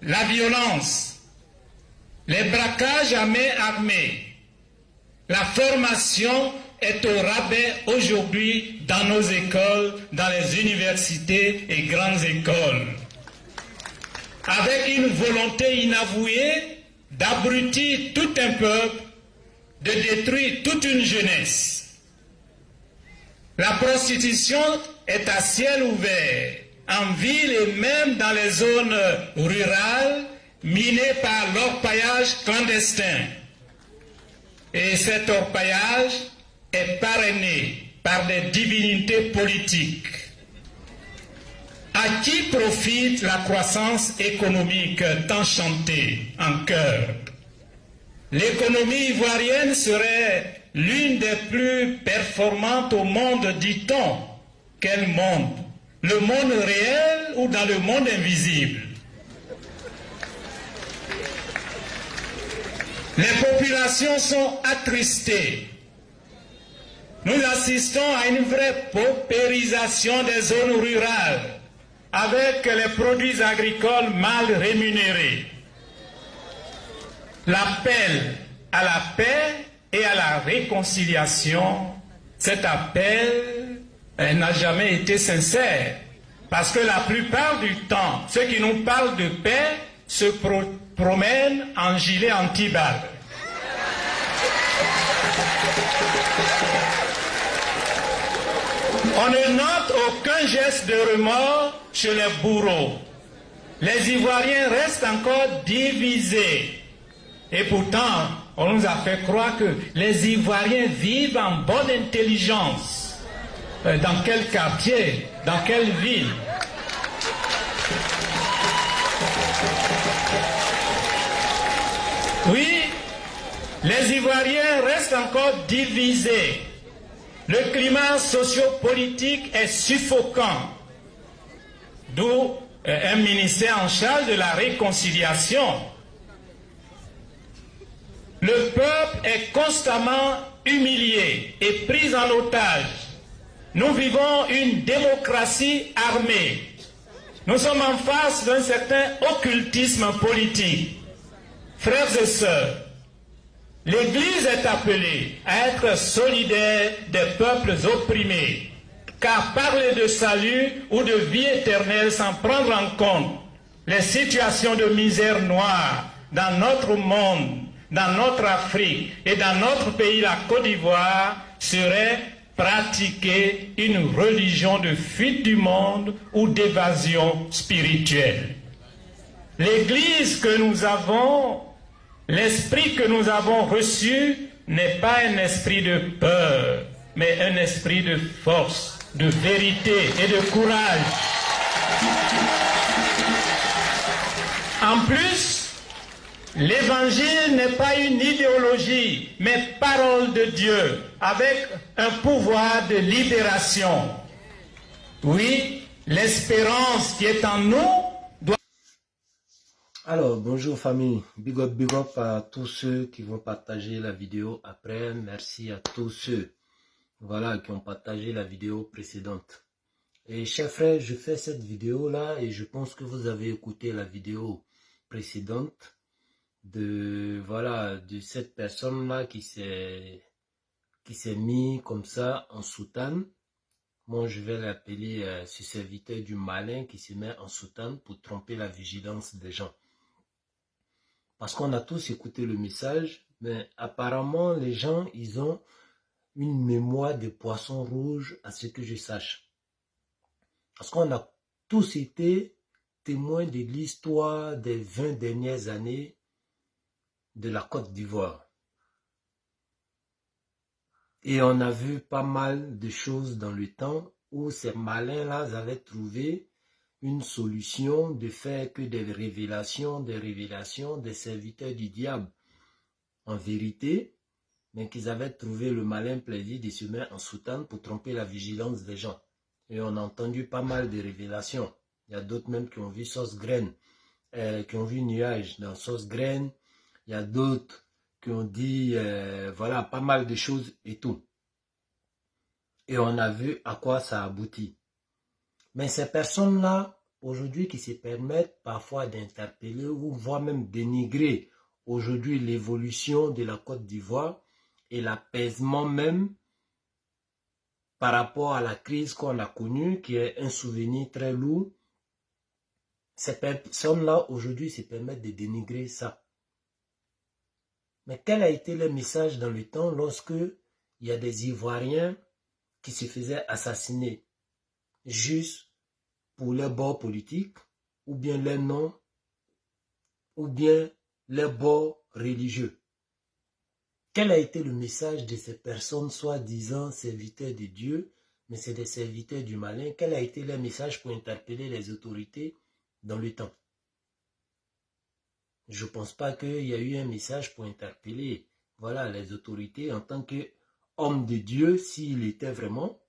la violence, les braquages à main armée. La formation est au rabais aujourd'hui dans nos écoles, dans les universités et grandes écoles, avec une volonté inavouée d'abrutir tout un peuple, de détruire toute une jeunesse. La prostitution est à ciel ouvert, en ville et même dans les zones rurales, minées par l'orpaillage clandestin. Et cet orpaillage est parrainé par des divinités politiques. À qui profite la croissance économique tant chantée en chœur? L'économie ivoirienne serait l'une des plus performantes au monde, dit-on. Quel monde? Le monde réel ou dans le monde invisible? Les populations sont attristées. Nous assistons à une vraie paupérisation des zones rurales, avec les produits agricoles mal rémunérés. L'appel à la paix et à la réconciliation, cet appel n'a jamais été sincère. Parce que la plupart du temps, ceux qui nous parlent de paix se promènent en gilet anti-balles. On ne note aucun geste de remords chez les bourreaux. Les Ivoiriens restent encore divisés. Et pourtant, on nous a fait croire que les Ivoiriens vivent en bonne intelligence. Dans quel quartier? Dans quelle ville? Oui, les Ivoiriens restent encore divisés. Le climat sociopolitique est suffocant. D'où un ministère en charge de la réconciliation. Le peuple est constamment humilié et pris en otage. Nous vivons une démocratie armée. Nous sommes en face d'un certain occultisme politique. Frères et sœurs, l'Église est appelée à être solidaire des peuples opprimés, car parler de salut ou de vie éternelle sans prendre en compte les situations de misère noire dans notre monde, dans notre Afrique et dans notre pays, la Côte d'Ivoire, serait pratiquer une religion de fuite du monde ou d'évasion spirituelle. L'Église que nous avons, l'esprit que nous avons reçu n'est pas un esprit de peur, mais un esprit de force, de vérité et de courage. En plus, l'Évangile n'est pas une idéologie, mais parole de Dieu, avec un pouvoir de libération. Oui, l'espérance qui est en nous doit... Alors, bonjour famille, big up à tous ceux qui vont partager la vidéo après, merci à tous ceux voilà, qui ont partagé la vidéo précédente. Et chers frères, je fais cette vidéo là et je pense que vous avez écouté la vidéo précédente de cette personne là qui s'est mis comme ça en soutane. Moi je vais l'appeler ce serviteur du malin qui se met en soutane pour tromper la vigilance des gens. Parce qu'on a tous écouté le message, mais apparemment les gens ils ont une mémoire de poisson rouge à ce que je sache. Parce qu'on a tous été témoins de l'histoire des 20 dernières années de la Côte d'Ivoire. Et on a vu pas mal de choses dans le temps où ces malins-là avaient trouvé une solution de faire que des révélations, des serviteurs du diable. En vérité, mais qu'ils avaient trouvé le malin plaisir de se mettre en soutane pour tromper la vigilance des gens. Et on a entendu pas mal de révélations. Il y a d'autres même qui ont vu sauce graine, qui ont vu nuage dans sauce graine. Il y a d'autres qui ont dit, voilà, pas mal de choses et tout. Et on a vu à quoi ça aboutit. Mais ces personnes-là aujourd'hui qui se permettent parfois d'interpeller ou voire même dénigrer aujourd'hui l'évolution de la Côte d'Ivoire et l'apaisement même par rapport à la crise qu'on a connue, qui est un souvenir très lourd. Ces personnes-là aujourd'hui se permettent de dénigrer ça. Mais quel a été le message dans le temps lorsque il y a des Ivoiriens qui se faisaient assassiner juste pour leur bord politique, ou bien leur nom, ou bien leur bord religieux? Quel a été le message de ces personnes, soi-disant serviteurs de Dieu, mais c'est des serviteurs du malin? Quel a été leur message pour interpeller les autorités dans le temps? Je ne pense pas qu'il y a eu un message pour interpeller, voilà, les autorités en tant qu'homme de Dieu, s'il était vraiment,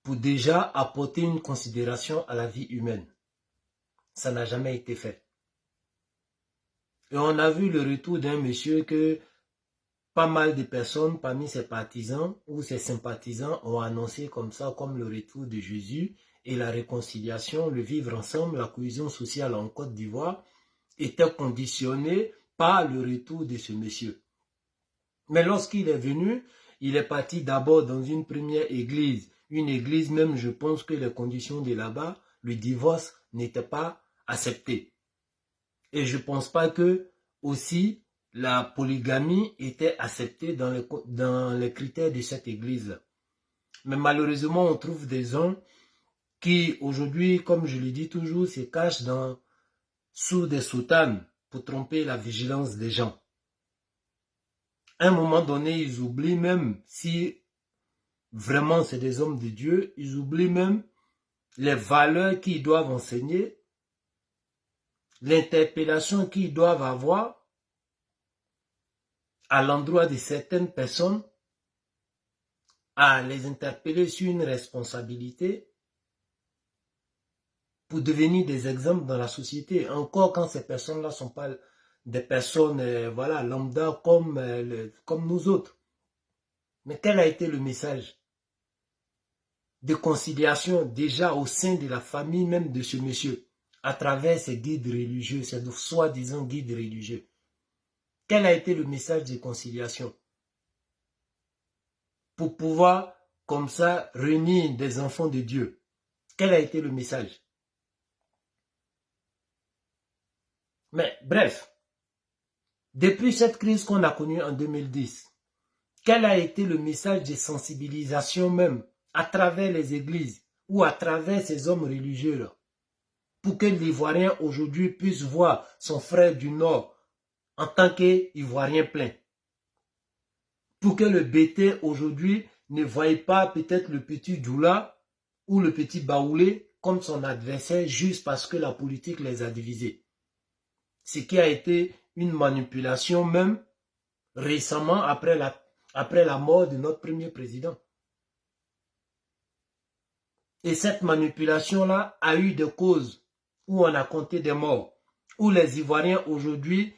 pour déjà apporter une considération à la vie humaine. Ça n'a jamais été fait. Et on a vu le retour d'un monsieur que pas mal de personnes parmi ses partisans ou ses sympathisants ont annoncé comme ça, comme le retour de Jésus et la réconciliation, le vivre ensemble, la cohésion sociale en Côte d'Ivoire était conditionné par le retour de ce monsieur. Mais lorsqu'il est venu, il est parti d'abord dans une première église. Une église même, je pense que les conditions de là-bas, le divorce n'était pas accepté. Et je ne pense pas que aussi la polygamie était acceptée dans les critères de cette église. Mais malheureusement, on trouve des gens qui aujourd'hui, comme je le dis toujours, se cachent sous des soutanes pour tromper la vigilance des gens. À un moment donné, ils oublient même, si vraiment c'est des hommes de Dieu, ils oublient même les valeurs qu'ils doivent enseigner, l'interpellation qu'ils doivent avoir à l'endroit de certaines personnes, à les interpeller sur une responsabilité pour devenir des exemples dans la société. Encore quand ces personnes-là ne sont pas des personnes voilà, lambda comme nous autres. Mais quel a été le message de conciliation déjà au sein de la famille même de ce monsieur, à travers ces guides religieux, ces soi-disant guides religieux? Quel a été le message de conciliation? Pour pouvoir, comme ça, réunir des enfants de Dieu. Quel a été le message? Mais bref, depuis cette crise qu'on a connue en 2010, quel a été le message de sensibilisation même à travers les églises ou à travers ces hommes religieux-là, pour que l'Ivoirien aujourd'hui puisse voir son frère du Nord en tant qu'Ivoirien plein? Pour que le BT aujourd'hui ne voie pas peut-être le petit Djoula ou le petit Baoulé comme son adversaire juste parce que la politique les a divisés. Ce qui a été une manipulation même récemment après la mort de notre premier président. Et cette manipulation-là a eu des causes où on a compté des morts, où les Ivoiriens aujourd'hui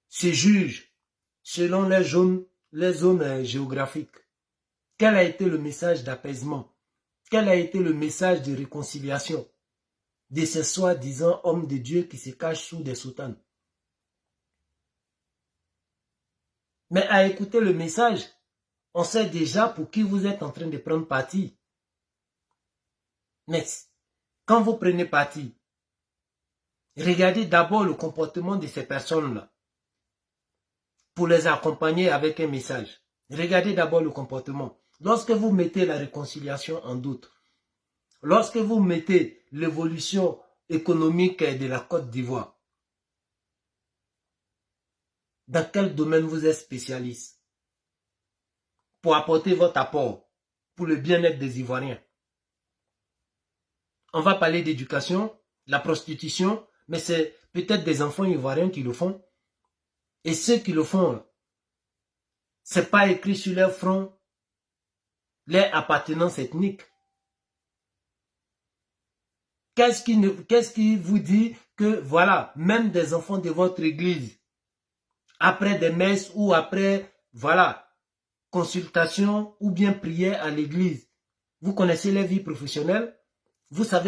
se jugent selon les zones géographiques. Quel a été le message d'apaisement? Quel a été le message de réconciliation de ces soi-disant hommes de Dieu qui se cachent sous des soutanes? Mais à écouter le message, on sait déjà pour qui vous êtes en train de prendre parti. Mais quand vous prenez parti, regardez d'abord le comportement de ces personnes-là pour les accompagner avec un message. Regardez d'abord le comportement. Lorsque vous mettez la réconciliation en doute, lorsque vous mettez l'évolution économique de la Côte d'Ivoire, dans quel domaine vous êtes spécialiste pour apporter votre apport pour le bien-être des Ivoiriens? On va parler d'éducation, la prostitution, mais c'est peut-être des enfants ivoiriens qui le font. Et ceux qui le font, ce n'est pas écrit sur leur front leur appartenance ethnique. Qu'est-ce qui vous dit que, voilà, même des enfants de votre église, après des messes ou après, voilà, consultation ou bien prière à l'église, Vous connaissez les vies professionnelles. Vous savez